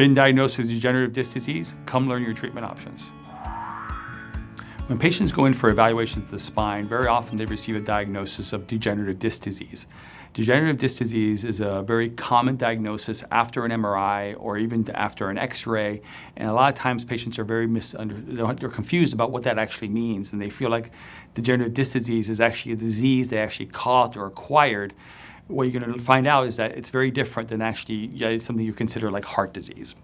Been diagnosed with degenerative disc disease? Come learn your treatment options. When patients go in for evaluations of the spine, very often they receive a diagnosis of degenerative disc disease. Degenerative disc disease is a very common diagnosis after an MRI or even after an X-ray, and a lot of times patients are they're confused about what that actually means, and they feel like degenerative disc disease is actually a disease they actually caught or acquired. What you're going to find out is that it's very different than actually something you consider like heart disease.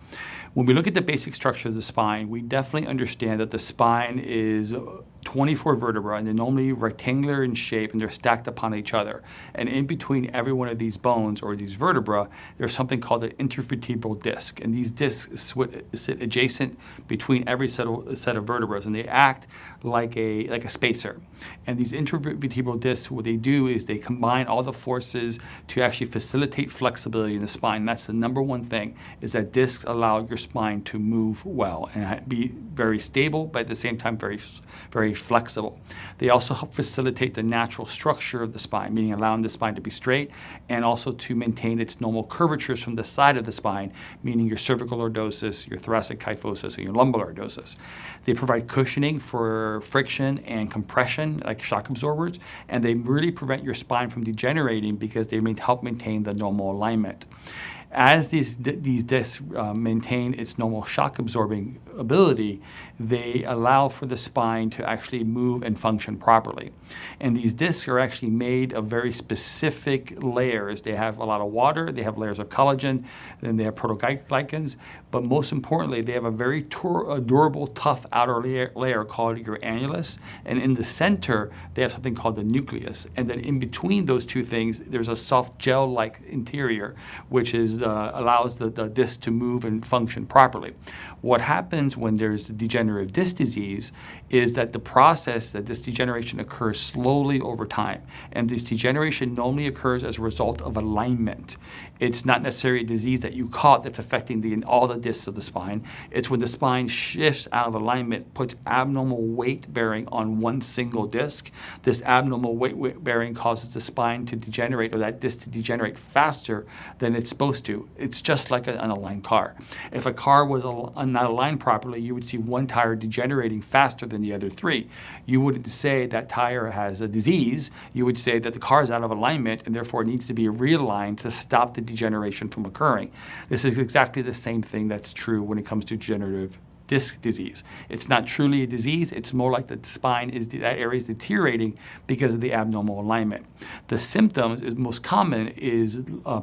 When we look at the basic structure of the spine, we definitely understand that the spine is 24 vertebrae, and they're normally rectangular in shape, and they're stacked upon each other. And in between every one of these bones or these vertebrae, there's something called an intervertebral disc. And these discs sit adjacent between every set of vertebrae, and they act like a spacer. And these intervertebral discs, what they do is they combine all the forces to actually facilitate flexibility in the spine. That's the number one thing, is that discs allow your spine to move well and be very stable, but at the same time very flexible. They also help facilitate the natural structure of the spine, meaning allowing the spine to be straight and also to maintain its normal curvatures from the side of the spine, meaning your cervical lordosis, your thoracic kyphosis, and your lumbar lordosis. They provide cushioning for friction and compression, like shock absorbers, and they really prevent your spine from degenerating because they help maintain the normal alignment. As these discs maintain its normal shock absorbing ability, they allow for the spine to actually move and function properly. And these discs are actually made of very specific layers. They have a lot of water, they have layers of collagen, then they have proteoglycans, but most importantly, they have a very durable, tough outer layer called your annulus, and in the center, they have something called the nucleus. And then in between those two things, there's a soft gel-like interior, which allows the disc to move and function properly. What happens when there's degenerative disc disease is that this degeneration occurs slowly over time. And this degeneration normally occurs as a result of alignment. It's not necessarily a disease that you caught that's affecting all the discs of the spine. It's when the spine shifts out of alignment, puts abnormal weight bearing on one single disc. This abnormal weight bearing causes the spine to degenerate, or that disc to degenerate faster than it's supposed to. It's just like an aligned car. If a car was not aligned properly, you would see one tire degenerating faster than the other three. You wouldn't say that tire has a disease. You would say that the car is out of alignment and therefore it needs to be realigned to stop the degeneration from occurring. This is exactly the same thing that's true when it comes to degenerative disc disease. It's not truly a disease. It's more like the spine that area is deteriorating because of the abnormal alignment. The symptoms most common is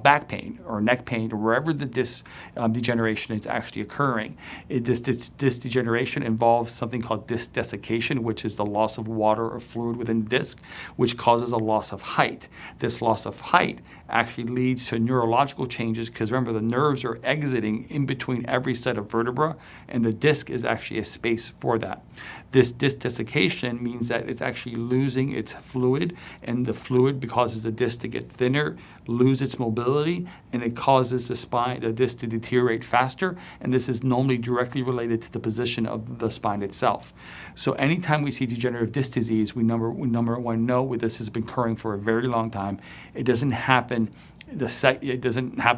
back pain or neck pain or wherever the disc degeneration is actually occurring. This degeneration involves something called disc desiccation, which is the loss of water or fluid within the disc, which causes a loss of height. This loss of height actually leads to neurological changes because remember, the nerves are exiting in between every set of vertebra, and the disc is actually a space for that. This disc desiccation means that it's actually losing its fluid, and the fluid causes the disc to get thinner, lose its mobility, and it causes the disc to deteriorate faster, and this is normally directly related to the position of the spine itself. So anytime we see degenerative disc disease, we number one know this has been occurring for a very long time. It doesn't happen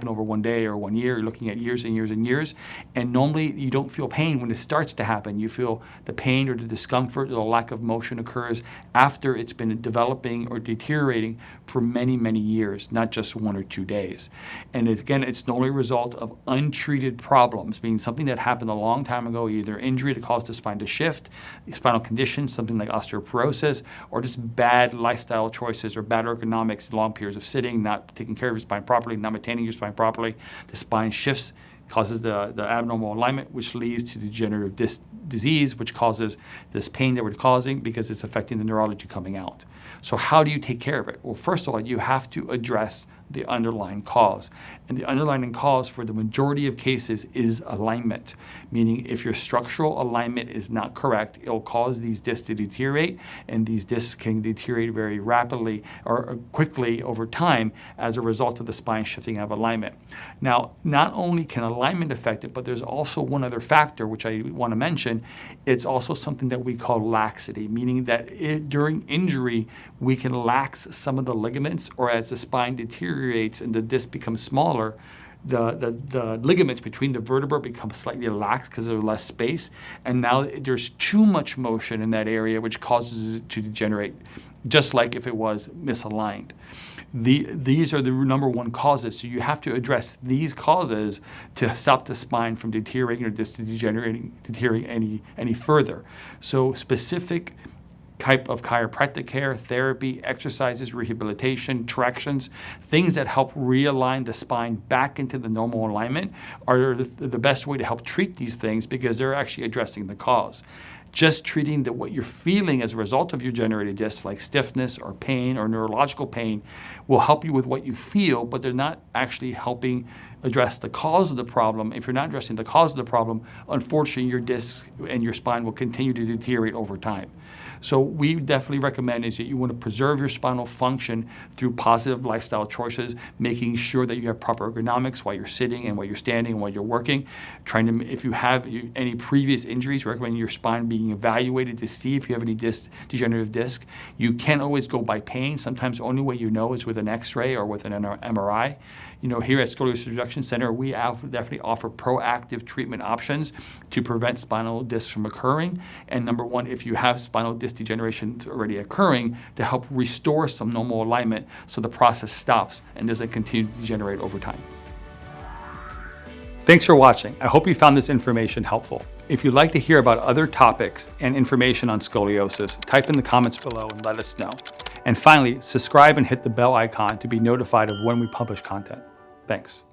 over one day or 1 year. You're looking at years and years and years. And normally you don't feel pain when it starts to happen. You feel the pain or the discomfort or the lack of motion occurs after it's been developing or deteriorating for many, many years, not just 1 or 2 days. And it's normally a result of untreated problems, meaning something that happened a long time ago, either injury that caused the spine to shift, spinal condition, something like osteoporosis, or just bad lifestyle choices or bad ergonomics, long periods of sitting, not taking care of your spine properly, not maintaining your spine properly. The spine shifts, causes the abnormal alignment, which leads to degenerative disc disease, which causes this pain that we're causing because it's affecting the neurology coming out. So how do you take care of it? Well, first of all, you have to address the underlying cause. And the underlying cause for the majority of cases is alignment, meaning if your structural alignment is not correct, it will cause these discs to deteriorate, and these discs can deteriorate very rapidly or quickly over time as a result of the spine shifting out of alignment. Now, not only can alignment affect it, but there's also one other factor which I want to mention. It's also something that we call laxity, meaning that during injury, we can lax some of the ligaments, or as the spine deteriorates and the disc becomes smaller, the ligaments between the vertebra become slightly lax because there's less space, and now there's too much motion in that area, which causes it to degenerate, just like if it was misaligned. These are the number one causes, so you have to address these causes to stop the spine from deteriorating or deteriorating any further. So specific type of chiropractic care, therapy, exercises, rehabilitation, tractions, things that help realign the spine back into the normal alignment are the best way to help treat these things, because they're actually addressing the cause. Just treating what you're feeling as a result of your degenerative disc, like stiffness or pain or neurological pain, will help you with what you feel, but they're not actually helping address the cause of the problem. If you're not addressing the cause of the problem, unfortunately, your disc and your spine will continue to deteriorate over time. So we definitely recommend is that you want to preserve your spinal function through positive lifestyle choices, making sure that you have proper ergonomics while you're sitting and while you're standing and while you're working. If you have any previous injuries, recommend your spine being evaluated to see if you have any degenerative disc. You can't always go by pain. Sometimes the only way you know is with an X-ray or with an MRI. Here at Scoliosis Reduction Center, we definitely offer proactive treatment options to prevent spinal discs from occurring. And number one, if you have spinal disc degeneration already occurring, to help restore some normal alignment so the process stops and doesn't continue to degenerate over time. Thanks for watching. I hope you found this information helpful. If you'd like to hear about other topics and information on scoliosis, type in the comments below and let us know. And finally, subscribe and hit the bell icon to be notified of when we publish content. Thanks.